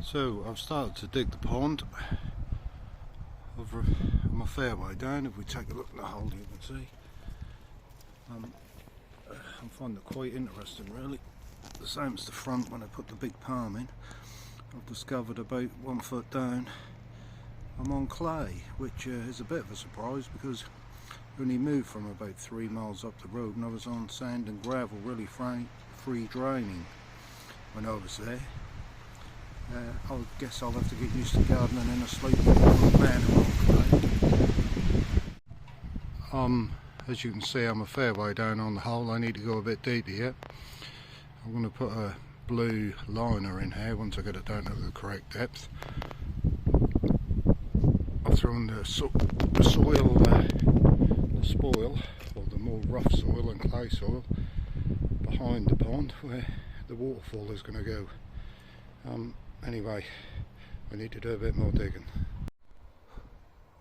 So I've started to dig the pond. I'm a fair way down. If we take a look at the hole, you can see I find it quite interesting, really. The same as the front when I put the big palm in. I've discovered about 1 foot down I'm on clay, which is a bit of a surprise because I only moved from about 3 miles up the road and I was on sand and gravel, really free draining when I was there. I guess I'll have to get used to gardening in a slightly different manner. As you can see, I'm a fair way down on the hole. I need to go a bit deeper yet. I'm going to put a blue liner in here once I get it down to the correct depth. I'll throw in the soil, the spoil, or the more rough soil and clay soil behind the pond where the waterfall is going to go. Anyway, I need to do a bit more digging.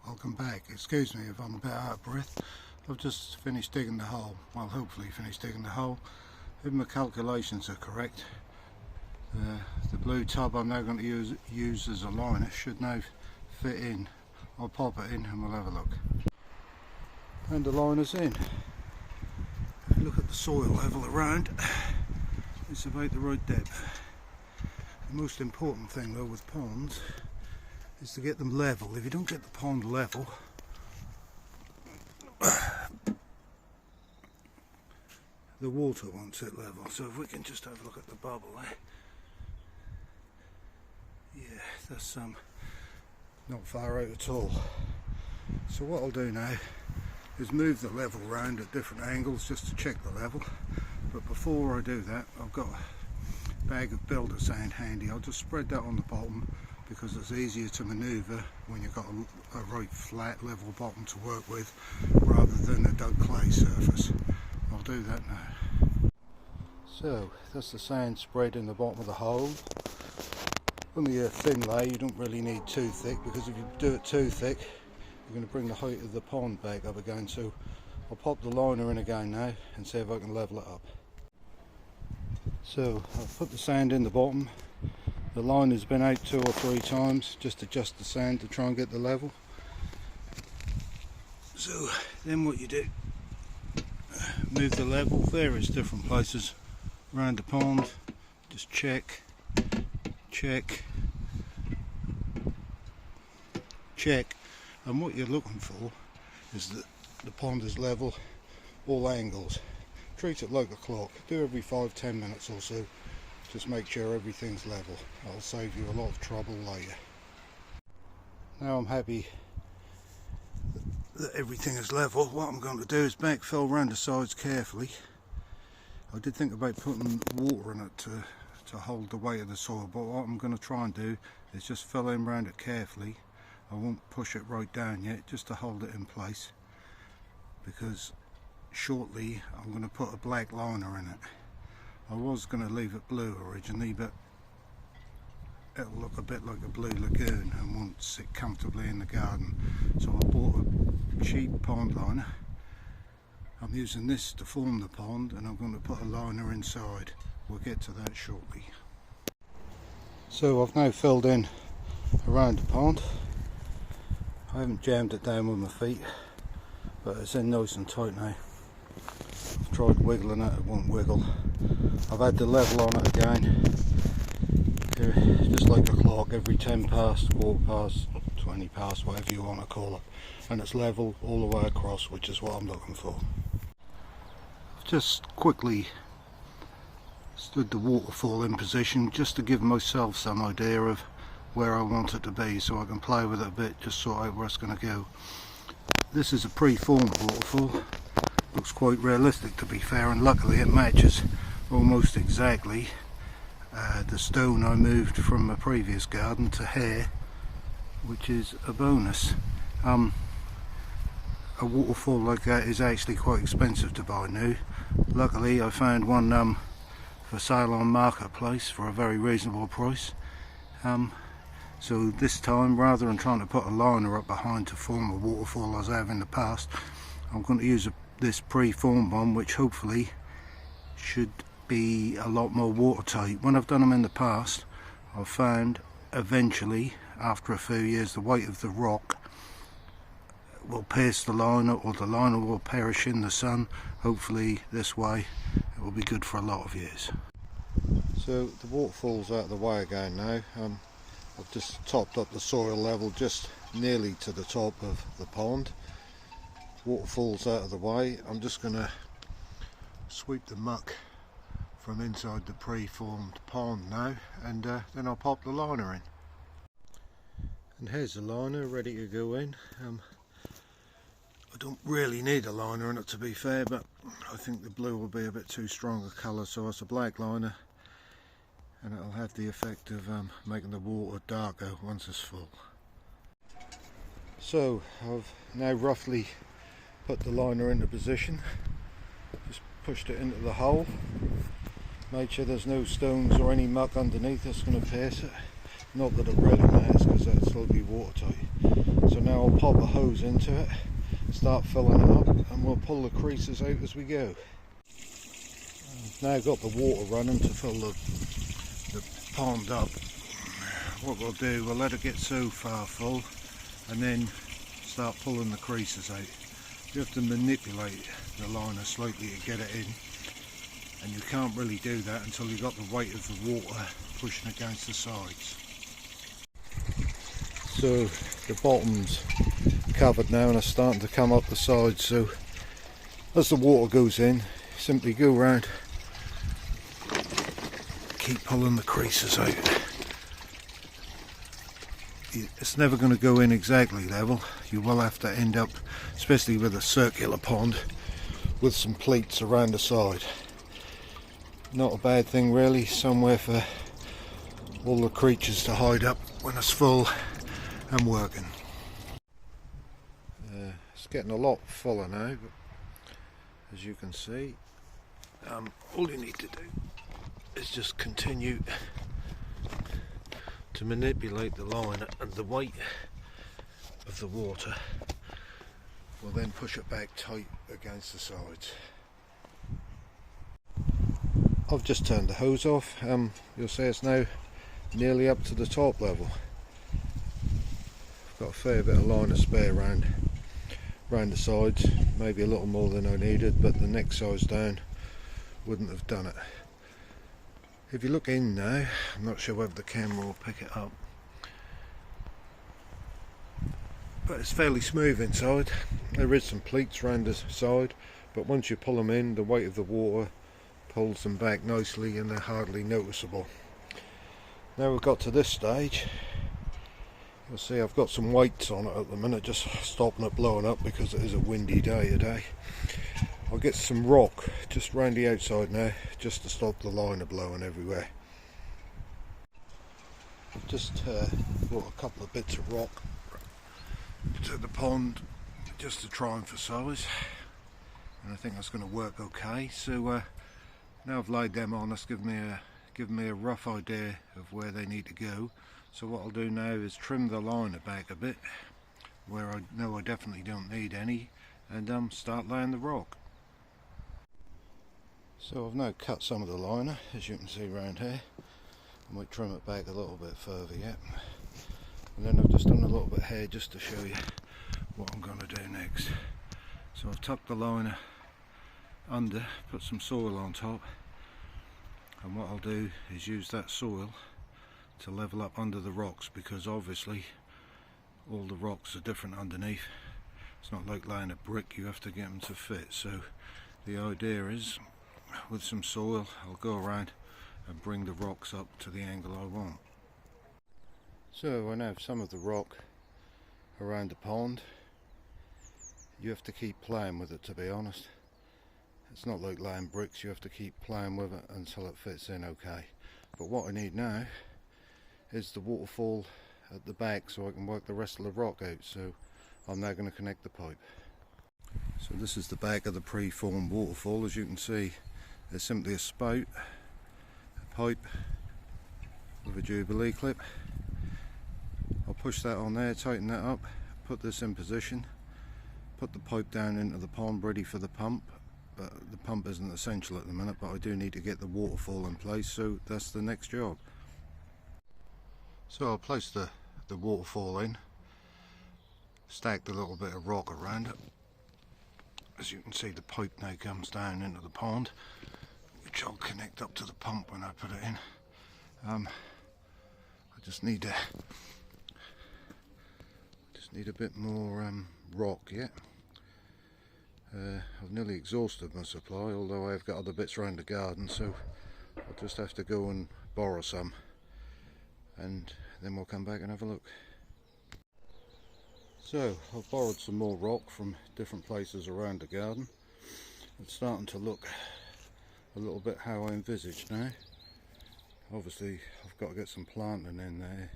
Welcome back. Excuse me if I'm a bit out of breath. I've just finished digging the hole. Well, hopefully finished digging the hole. If my calculations are correct, the blue tub I'm now going to use as a liner should now fit in. I'll pop it in and we'll have a look. And the liner's in. If you look at the soil level around, it's about the right depth. The most important thing though with ponds is to get them level. If you don't get the pond level, the water won't sit level. So if we can just have a look at the bubble there. Yeah, that's not far out at all. So what I'll do now is move the level round at different angles just to check the level. But before I do that, I've got a bag of builder sand handy. I'll just spread that on the bottom because it's easier to manoeuvre when you've got a right flat level bottom to work with rather than a dug clay surface. I'll do that now. So that's the sand spread in the bottom of the hole. Only a thin layer, you don't really need too thick because if you do it too thick you're going to bring the height of the pond back up again. So I'll pop the liner in again now and see if I can level it up. So I've put the sand in the bottom. The line has been out 2 or 3 times, just adjust the sand to try and get the level. So then what you do, move the level various different places around the pond, just check, and what you're looking for is that the pond is level all angles. Treat it like a clock. Do every 5-10 minutes or so. Just make sure everything's level. That'll save you a lot of trouble later. Now I'm happy that everything is level. What I'm going to do is backfill around the sides carefully. I did think about putting water in it to hold the weight of the soil, but what I'm going to try and do is just fill in around it carefully. I won't push it right down yet, just to hold it in place, because shortly I'm going to put a black liner in it. I was going to leave it blue originally, but it'll look a bit like a blue lagoon and won't sit comfortably in the garden. So I bought a cheap pond liner. I'm using this to form the pond and I'm going to put a liner inside. We'll get to that shortly. So I've now filled in around the pond. I haven't jammed it down with my feet, but it's in nice and tight now. I've tried wiggling it, it won't wiggle. I've had the level on it again, just like a clock, every 10 past, quarter past, 20 past, whatever you want to call it, and it's level all the way across, which is what I'm looking for. I've just quickly stood the waterfall in position just to give myself some idea of where I want it to be, so I can play with it a bit, just sort out where it's going to go. This is a pre-formed waterfall. Looks quite realistic to be fair, and luckily it matches almost exactly the stone I moved from a previous garden to here, which is a bonus. A waterfall like that is actually quite expensive to buy new. Luckily I found one for sale on Marketplace for a very reasonable price. So this time, rather than trying to put a liner up behind to form a waterfall as I have in the past, I'm going to use this pre-formed one, which hopefully should be a lot more watertight. When I've done them in the past, I've found eventually, after a few years, the weight of the rock will pierce the liner, or the liner will perish in the sun. Hopefully this way it will be good for a lot of years. So the waterfall's out of the way again now. I've just topped up the soil level just nearly to the top of the pond. Waterfall's out of the way. I'm just going to sweep the muck from inside the pre-formed pond now, and then I'll pop the liner in. And here's the liner ready to go in. I don't really need a liner in it, to be fair, but I think the blue will be a bit too strong a colour, so it's a black liner, and it'll have the effect of making the water darker once it's full. So I've now roughly put the liner into position, just pushed it into the hole, made sure there's no stones or any muck underneath that's going to pierce it. Not that it really matters, because that'll still be watertight. So now I'll pop a hose into it, start filling it up, and we'll pull the creases out as we go. I've now got the water running to fill the pond up. What we'll do, we'll let it get so far full and then start pulling the creases out. You have to manipulate the liner slightly to get it in, and you can't really do that until you've got the weight of the water pushing against the sides. So the bottom's covered now and it's starting to come up the sides, so as the water goes in, simply go around, keep pulling the creases out. It's never going to go in exactly level. You will have to end up, especially with a circular pond, with some pleats around the side. Not a bad thing really, somewhere for all the creatures to hide up when it's full and working. It's getting a lot fuller now, but as you can see, all you need to do is just continue to manipulate the liner, and the weight of the water will then push it back tight against the sides. I've just turned the hose off. You'll see it's now nearly up to the top level. I've got a fair bit of liner spare around the sides, maybe a little more than I needed, but the next size down wouldn't have done it. If you look in now, I'm not sure whether the camera will pick it up, but it's fairly smooth inside. There is some pleats around the side, but once you pull them in, the weight of the water pulls them back nicely and they're hardly noticeable. Now we've got to this stage, you'll see I've got some weights on it at the minute, just stopping it blowing up because it is a windy day today. I'll get some rock just round the outside now, just to stop the liner blowing everywhere. I've just brought a couple of bits of rock to the pond just to try and for size, and I think that's going to work okay. So now I've laid them on, that's given me a rough idea of where they need to go. So what I'll do now is trim the liner back a bit where I know I definitely don't need any, and start laying the rock. So I've now cut some of the liner, as you can see around here. I might trim it back a little bit further yet. And then I've just done a little bit here just to show you what I'm going to do next. So I've tucked the liner under, put some soil on top, and what I'll do is use that soil to level up under the rocks, because obviously all the rocks are different underneath. It's not like laying a brick, you have to get them to fit. So the idea is, with some soil, I'll go around and bring the rocks up to the angle I want. So I now have some of the rock around the pond. You have to keep playing with it, to be honest. It's not like laying bricks, you have to keep playing with it until it fits in okay. But what I need now is the waterfall at the back so I can work the rest of the rock out. So I'm now going to connect the pipe. So this is the back of the pre-formed waterfall. As you can see, there's simply a spout, a pipe with a Jubilee clip. I'll push that on there, tighten that up, put this in position, put the pipe down into the pond ready for the pump. But the pump isn't essential at the minute, but I do need to get the waterfall in place, so that's the next job. So I'll place the waterfall in, stacked a little bit of rock around it. As you can see, the pipe now comes down into the pond, which I'll connect up to the pump when I put it in. I just need a bit more rock yet. I've nearly exhausted my supply, although I've got other bits around the garden, so I'll just have to go and borrow some, and then we'll come back and have a look. So I've borrowed some more rock from different places around the garden. It's starting to look a little bit how I envisaged now. Obviously I've got to get some planting in there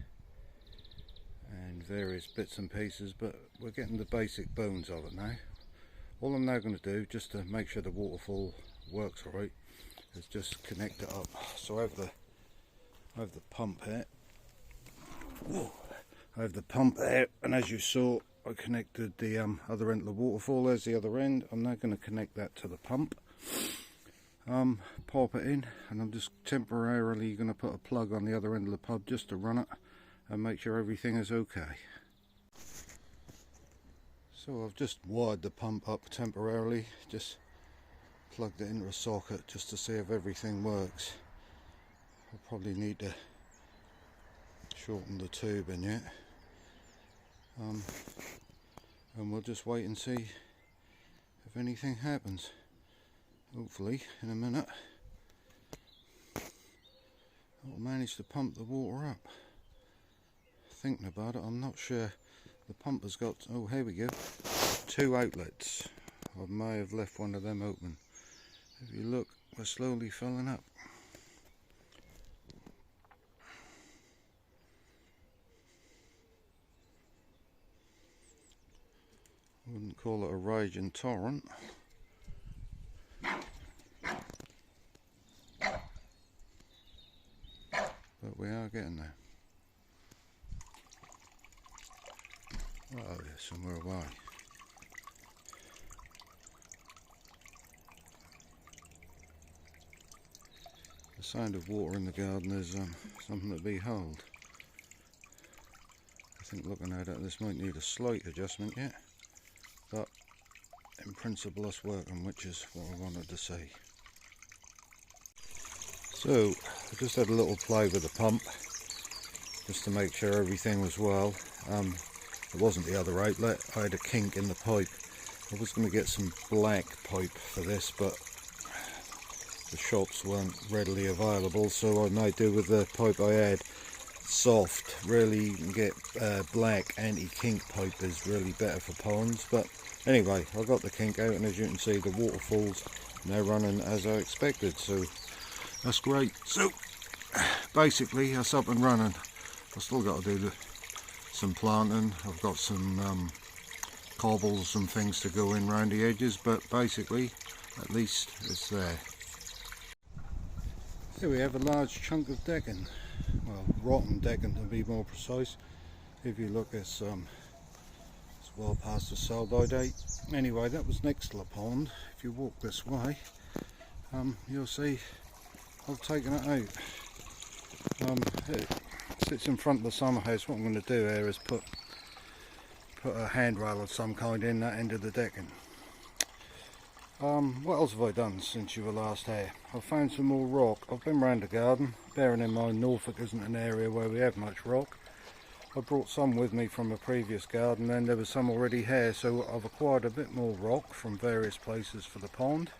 and various bits and pieces, but we're getting the basic bones of it now. All I'm now going to do, just to make sure the waterfall works alright, is just connect it up. So I have the pump here. Whoa. I have the pump there, and as you saw, I connected the other end of the waterfall. There's the other end. I'm now going to connect that to the pump, pop it in, and I'm just temporarily going to put a plug on the other end of the pump just to run it and make sure everything is okay. So I've just wired the pump up temporarily, just plugged it into a socket just to see if everything works. I'll probably need to shorten the tube in yet. And we'll just wait and see if anything happens. Hopefully in a minute I'll manage to pump the water up. Thinking about it, I'm not sure. The pump has got, oh here we go, 2 outlets. I may have left one of them open. If you look, we're slowly filling up. Wouldn't call it a raging torrent. But we are getting there. Oh, yeah, somewhere away. The sound of water in the garden is something to behold. I think looking at it, this might need a slight adjustment yet, but in principle it's working, which is what I wanted to see. So I just had a little play with the pump just to make sure everything was well. It wasn't the other outlet, I had a kink in the pipe. I was going to get some black pipe for this, but the shops weren't readily available, so I made do with the pipe I had. Soft, really you can get black anti-kink pipe is really better for ponds, but anyway, I got the kink out, and as you can see the waterfall's now running as I expected, so that's great. So basically that's up and running. I've still got to do some planting. I've got some cobbles and things to go in round the edges, but basically at least it's there. Here we have a large chunk of decking, well, rotten decking to be more precise. If you look, it's well past the sell-by date. Anyway, that was next to the pond. If you walk this way, you'll see I've taken it out. It sits in front of the summer house. What I'm going to do here is put a handrail of some kind in that end of the decking. What else have I done since you were last here? I've found some more rock. I've been round the garden, bearing in mind Norfolk isn't an area where we have much rock. I brought some with me from a previous garden, and there was some already here, so I've acquired a bit more rock from various places for the pond.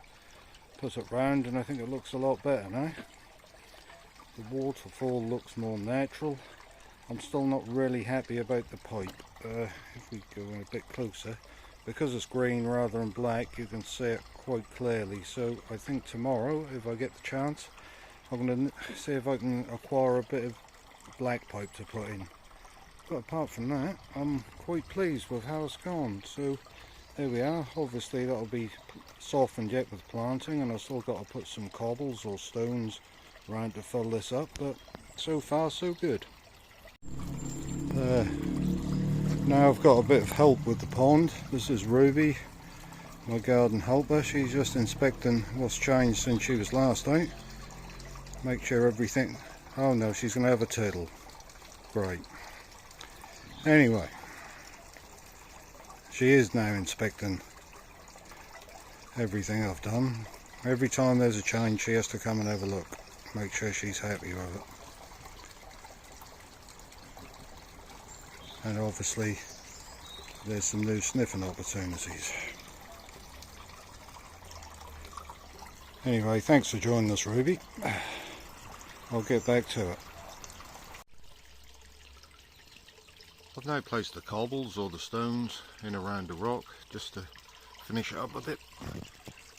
Put it round, and I think it looks a lot better now. The waterfall looks more natural. I'm still not really happy about the pipe. If we go in a bit closer, because it's green rather than black, you can see it quite clearly. So I think tomorrow, if I get the chance, I'm going to see if I can acquire a bit of black pipe to put in. But apart from that, I'm quite pleased with how it's gone. So there we are. Obviously that'll be softened yet with planting, and I've still got to put some cobbles or stones around to fill this up, but so far so good. Now I've got a bit of help with the pond. This is Ruby, my garden helper. She's just inspecting what's changed since she was last out. Make sure everything... oh no, she's going to have a turtle. great. Anyway, she is now inspecting everything I've done. Every time there's a change she has to come and have a look, make sure she's happy with it. And obviously there's some new sniffing opportunities. Anyway, thanks for joining us, Ruby. I'll get back to it. I've now placed the cobbles or the stones in around the rock just to finish it up a bit.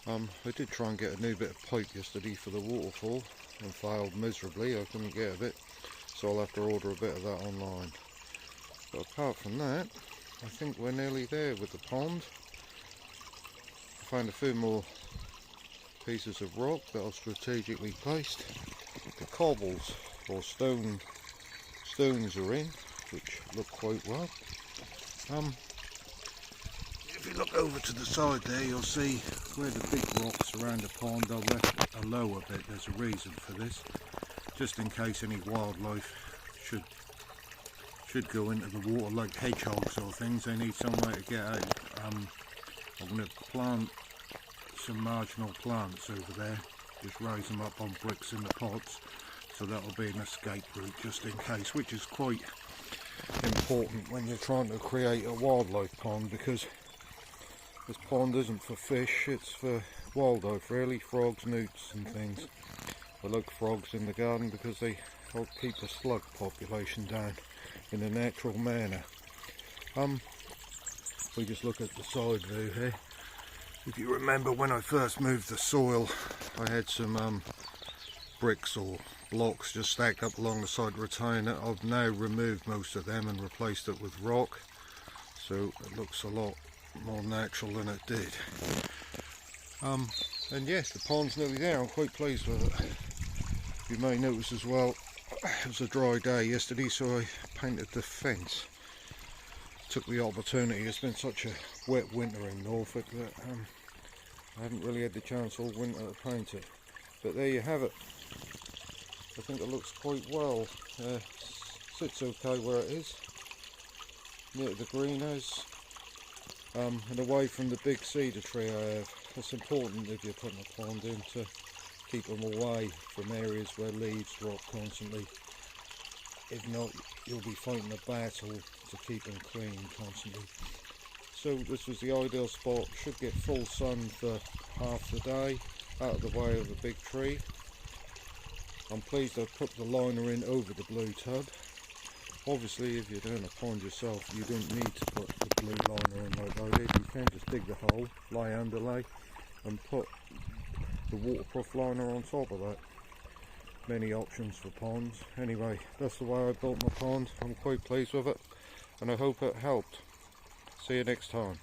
I did try and get a new bit of pipe yesterday for the waterfall and failed miserably. I couldn't get a bit, so I'll have to order a bit of that online. But apart from that, I think we're nearly there with the pond. I found a few more pieces of rock that I've strategically placed. The cobbles or stones are in, which look quite well. If you look over to the side there, you'll see where the big rocks around the pond are left a lower bit. There's a reason for this, just in case any wildlife should go into the water, like hedgehogs or things. They need somewhere to get out. I'm going to plant some marginal plants over there, just raise them up on bricks in the pots, so that'll be an escape route just in case, which is quite important when you're trying to create a wildlife pond, because this pond isn't for fish, it's for wildlife really, frogs, newts and things. I like frogs in the garden because they help keep the slug population down in a natural manner. We just look at the side view here. If you remember, when I first moved the soil, I had some bricks or blocks just stacked up along the side of the retainer. I've now removed most of them and replaced it with rock, so it looks a lot more natural than it did. And yes, the pond's nearly there. I'm quite pleased with it. You may notice as well, it was a dry day yesterday, so I painted the fence. Took the opportunity. It's been such a wet winter in Norfolk that I haven't really had the chance all winter to paint it. But there you have it. I think it looks quite well. Sits okay where it is, near the greenhouse, and away from the big cedar tree I have. It's important if you're putting a pond in to keep them away from areas where leaves drop constantly. If not, you'll be fighting a battle to keep them clean constantly. So this was the ideal spot. Should get full sun for half the day, out of the way of a big tree. I'm pleased I put the liner in over the blue tub. Obviously, if you're doing a pond yourself, you don't need to put the blue liner in like I did. You can just dig the hole, lay underlay, and put the waterproof liner on top of that. Many options for ponds. Anyway, that's the way I built my pond. I'm quite pleased with it, and I hope it helped. See you next time.